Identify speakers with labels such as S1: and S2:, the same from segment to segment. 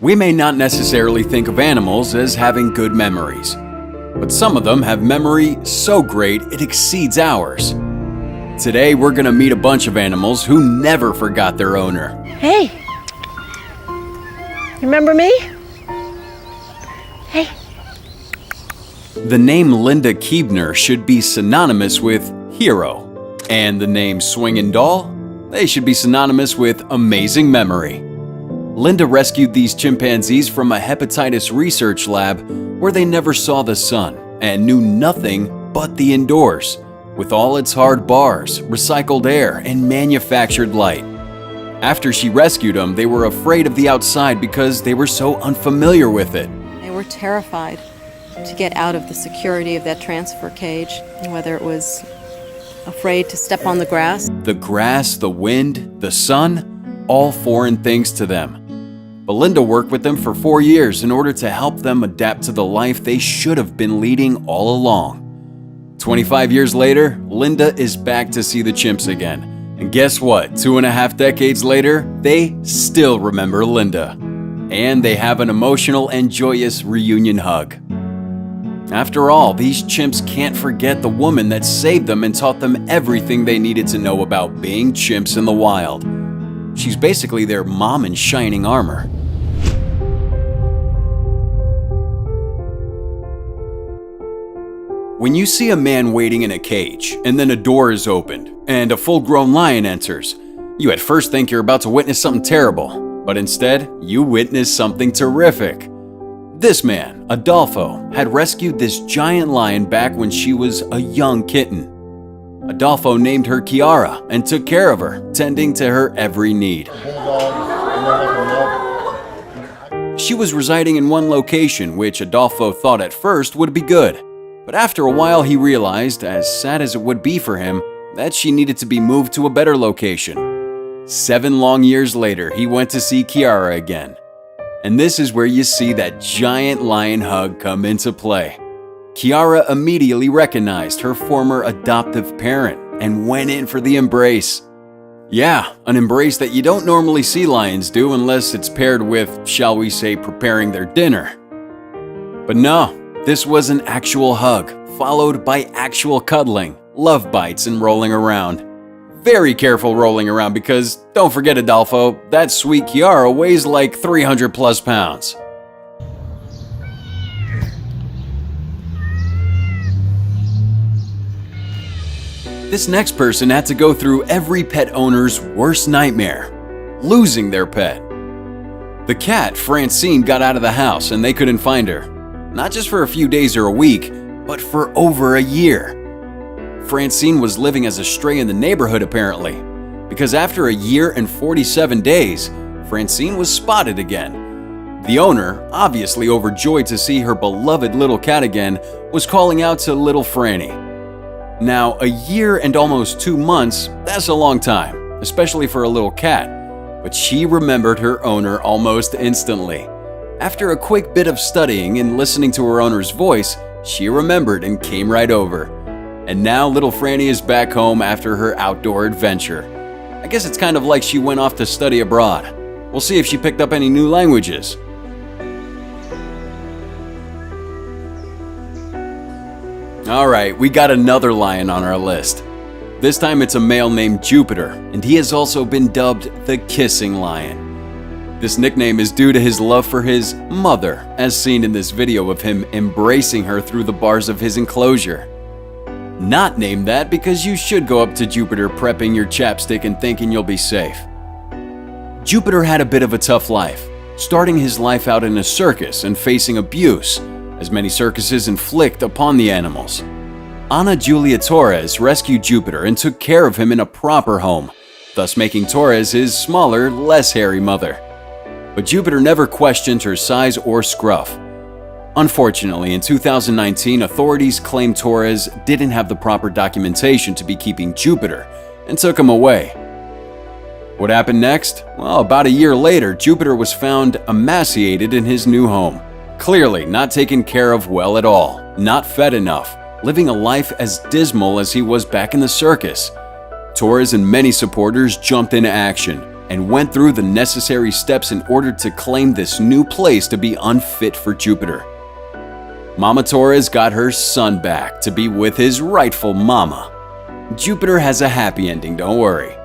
S1: We may not necessarily think of animals as having good memories, but some of them have memory so great it exceeds ours. Today, we're gonna meet a bunch of animals who never forgot their owner.
S2: Hey, remember me? Hey.
S1: The name Linda Keebner should be synonymous with hero, and the name Swingin' Doll, they should be synonymous with amazing memory. Linda rescued these chimpanzees from a hepatitis research lab where they never saw the sun and knew nothing but the indoors, with all its hard bars, recycled air, and manufactured light. After she rescued them, they were afraid of the outside because they were so unfamiliar with it.
S3: They were terrified to get out of the security of that transfer cage, whether it was afraid to step on the grass.
S1: The grass, the wind, the sun, all foreign things to them. Linda worked with them for 4 years in order to help them adapt to the life they should have been leading all along. 25 years later, Linda is back to see the chimps again. And guess what? 2.5 decades later, they still remember Linda. And they have an emotional and joyous reunion hug. After all, these chimps can't forget the woman that saved them and taught them everything they needed to know about being chimps in the wild. She's basically their mom in shining armor. When you see a man waiting in a cage, and then a door is opened, and a full-grown lion enters, you at first think you're about to witness something terrible, but instead, you witness something terrific. This man, Adolfo, had rescued this giant lion back when she was a young kitten. Adolfo named her Kiara and took care of her, tending to her every need. She was residing in one location, which Adolfo thought at first would be good. But after a while he realized, as sad as it would be for him, that she needed to be moved to a better location. 7 long years later, he went to see Kiara again. And this is where you see that giant lion hug come into play. Kiara immediately recognized her former adoptive parent and went in for the embrace. Yeah, an embrace that you don't normally see lions do unless it's paired with, shall we say, preparing their dinner. But no, this was an actual hug, followed by actual cuddling, love bites, and rolling around. Very careful rolling around because, don't forget Adolfo, that sweet Kiara weighs like 300 plus pounds. This next person had to go through every pet owner's worst nightmare, losing their pet. The cat, Francine, got out of the house and they couldn't find her. Not just for a few days or a week, but for over a year. Francine was living as a stray in the neighborhood apparently, because after a year and 47 days, Francine was spotted again. The owner, obviously overjoyed to see her beloved little cat again, was calling out to little Franny. Now, a year and almost 2 months, that's a long time, especially for a little cat, but she remembered her owner almost instantly. After a quick bit of studying and listening to her owner's voice, she remembered and came right over. And now little Franny is back home after her outdoor adventure. I guess it's kind of like she went off to study abroad. We'll see if she picked up any new languages. Alright, we got another lion on our list. This time it's a male named Jupiter, and he has also been dubbed the Kissing Lion. This nickname is due to his love for his mother, as seen in this video of him embracing her through the bars of his enclosure. Not named that because you should go up to Jupiter prepping your chapstick and thinking you'll be safe. Jupiter had a bit of a tough life, starting his life out in a circus and facing abuse, as many circuses inflict upon the animals. Ana Julia Torres rescued Jupiter and took care of him in a proper home, thus making Torres his smaller, less hairy mother. But Jupiter never questioned her size or scruff. Unfortunately, in 2019, authorities claimed Torres didn't have the proper documentation to be keeping Jupiter and took him away. What happened next? Well, about a year later, Jupiter was found emaciated in his new home. Clearly not taken care of well at all, not fed enough, living a life as dismal as he was back in the circus. Torres and many supporters jumped into action, and went through the necessary steps in order to claim this new place to be unfit for Jupiter. Mama Torres got her son back to be with his rightful mama. Jupiter has a happy ending, don't worry.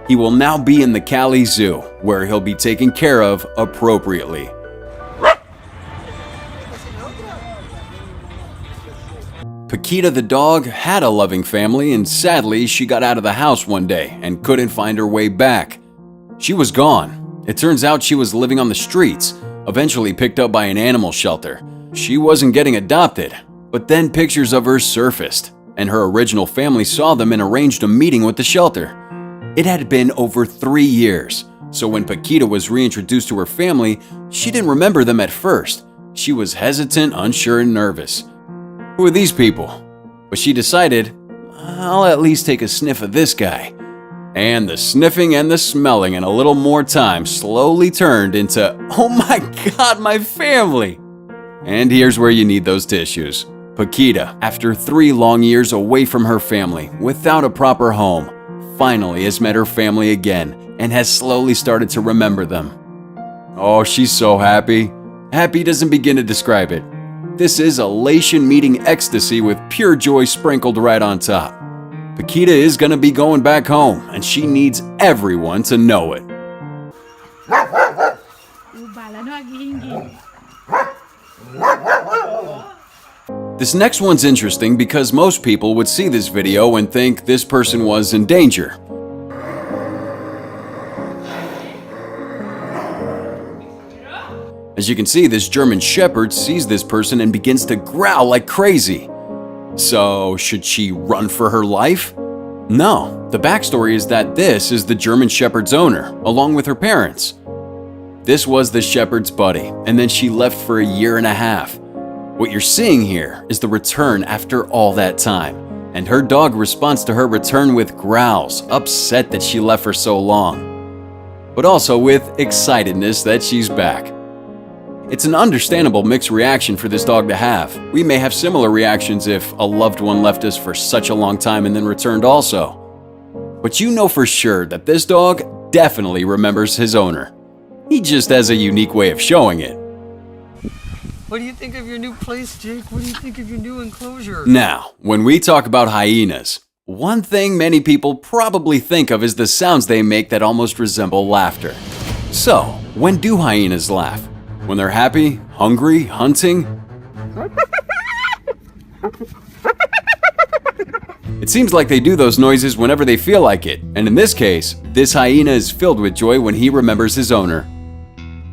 S1: He will now be in the Cali Zoo, where he'll be taken care of appropriately. Paquita the dog had a loving family, and sadly she got out of the house one day and couldn't find her way back. She was gone. It turns out she was living on the streets, eventually picked up by an animal shelter. She wasn't getting adopted, but then pictures of her surfaced, and her original family saw them and arranged a meeting with the shelter. It had been over 3 years, so when Paquita was reintroduced to her family, she didn't remember them at first. She was hesitant, unsure, and nervous. Who are these people? But she decided, I'll at least take a sniff of this guy. And the sniffing and the smelling in a little more time slowly turned into, oh my God, my family! And here's where you need those tissues. Paquita, after 3 long years away from her family, without a proper home, finally has met her family again and has slowly started to remember them. Oh, she's so happy. Happy doesn't begin to describe it. This is elation meeting ecstasy with pure joy sprinkled right on top. Paquita is gonna be going back home, and she needs everyone to know it. This next one's interesting because most people would see this video and think this person was in danger. As you can see, this German Shepherd sees this person and begins to growl like crazy. So, should she run for her life? No, the backstory is that this is the German Shepherd's owner, along with her parents. This was the Shepherd's buddy, and then she left for a year and a half. What you're seeing here is the return after all that time, and her dog responds to her return with growls, upset that she left for so long, but also with excitedness that she's back. It's an understandable mixed reaction for this dog to have. We may have similar reactions if a loved one left us for such a long time and then returned also. But you know for sure that this dog definitely remembers his owner. He just has a unique way of showing it.
S2: What do you think of your new place, Jake? What do you think of your new enclosure?
S1: Now, when we talk about hyenas, one thing many people probably think of is the sounds they make that almost resemble laughter. So, when do hyenas laugh? When they're happy, hungry, hunting? It seems like they do those noises whenever they feel like it, and in this case, this hyena is filled with joy when he remembers his owner.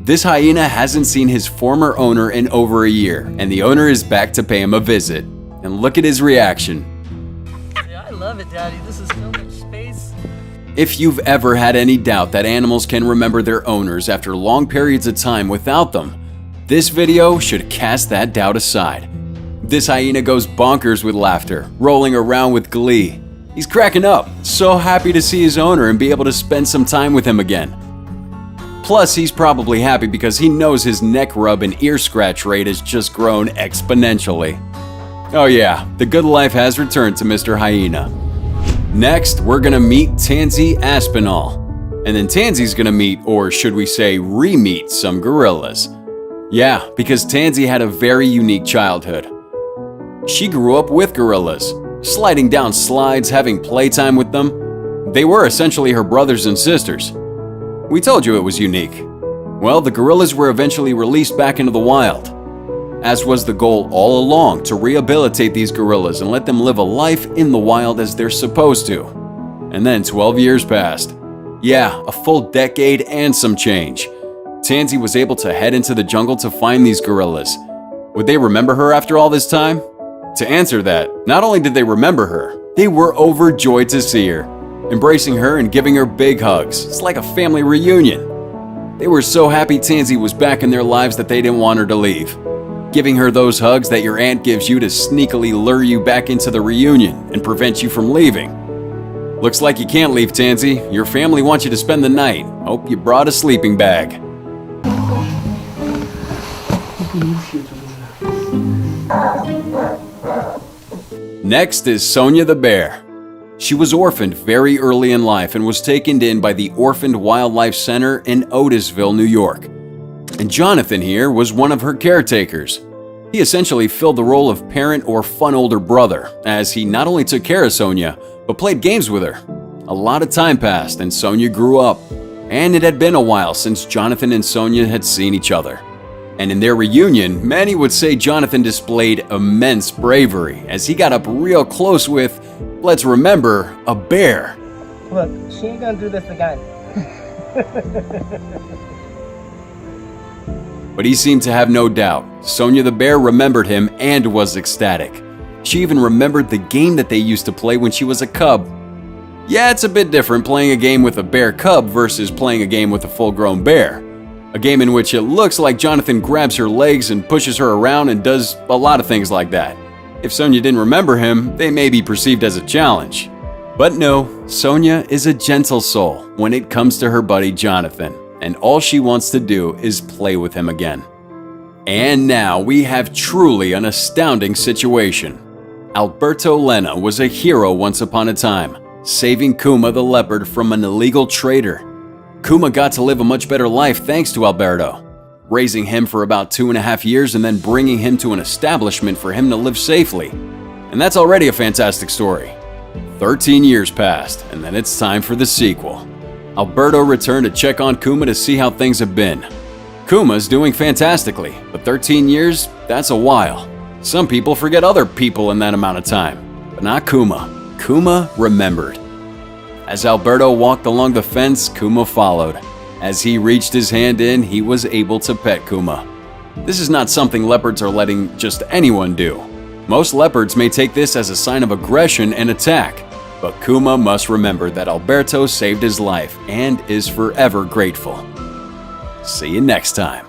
S1: This hyena hasn't seen his former owner in over a year, and the owner is back to pay him a visit. And look at his reaction.
S2: Yeah, I love it, Daddy. This is so much space.
S1: If you've ever had any doubt that animals can remember their owners after long periods of time without them, this video should cast that doubt aside. This hyena goes bonkers with laughter, rolling around with glee. He's cracking up, so happy to see his owner and be able to spend some time with him again. Plus, he's probably happy because he knows his neck rub and ear scratch rate has just grown exponentially. Oh yeah, the good life has returned to Mr. Hyena. Next, we're gonna meet Tansy Aspinall. And then Tansy's gonna meet, or should we say re-meet, some gorillas. Yeah, because Tansy had a very unique childhood. She grew up with gorillas, sliding down slides, having playtime with them. They were essentially her brothers and sisters. We told you it was unique. Well, the gorillas were eventually released back into the wild, as was the goal all along, to rehabilitate these gorillas and let them live a life in the wild as they're supposed to. And then 12 years passed. Yeah, a full decade and some change. Tansy was able to head into the jungle to find these gorillas. Would they remember her after all this time? To answer that, not only did they remember her, they were overjoyed to see her, embracing her and giving her big hugs. It's like a family reunion. They were so happy Tansy was back in their lives that they didn't want her to leave, giving her those hugs that your aunt gives you to sneakily lure you back into the reunion and prevent you from leaving. Looks like you can't leave, Tansy. Your family wants you to spend the night. Hope you brought a sleeping bag. Next is Sonia the bear. She was orphaned very early in life and was taken in by the Orphaned Wildlife Center in Otisville, New York. And Jonathan here was one of her caretakers. He essentially filled the role of parent or fun older brother, as he not only took care of Sonia, but played games with her. A lot of time passed and Sonia grew up, and it had been a while since Jonathan and Sonia had seen each other. And in their reunion, many would say Jonathan displayed immense bravery as he got up real close with, let's remember, a bear.
S4: Look, she ain't gonna do this again.
S1: But he seemed to have no doubt. Sonia the bear remembered him and was ecstatic. She even remembered the game that they used to play when she was a cub. Yeah, it's a bit different playing a game with a bear cub versus playing a game with a full-grown bear. A game in which it looks like Jonathan grabs her legs and pushes her around and does a lot of things like that. If Sonia didn't remember him, they may be perceived as a challenge. But no, Sonia is a gentle soul when it comes to her buddy Jonathan, and all she wants to do is play with him again. And now we have truly an astounding situation. Alberto Lena was a hero once upon a time, saving Kuma the leopard from an illegal trader. Kuma got to live a much better life thanks to Alberto, raising him for about 2.5 years and then bringing him to an establishment for him to live safely. And that's already a fantastic story. 13 years passed, and then it's time for the sequel. Alberto returned to check on Kuma to see how things have been. Kuma's doing fantastically, but 13 years, that's a while. Some people forget other people in that amount of time, but not Kuma. Kuma remembered. As Alberto walked along the fence, Kuma followed. As he reached his hand in, he was able to pet Kuma. This is not something leopards are letting just anyone do. Most leopards may take this as a sign of aggression and attack, but Kuma must remember that Alberto saved his life and is forever grateful. See you next time.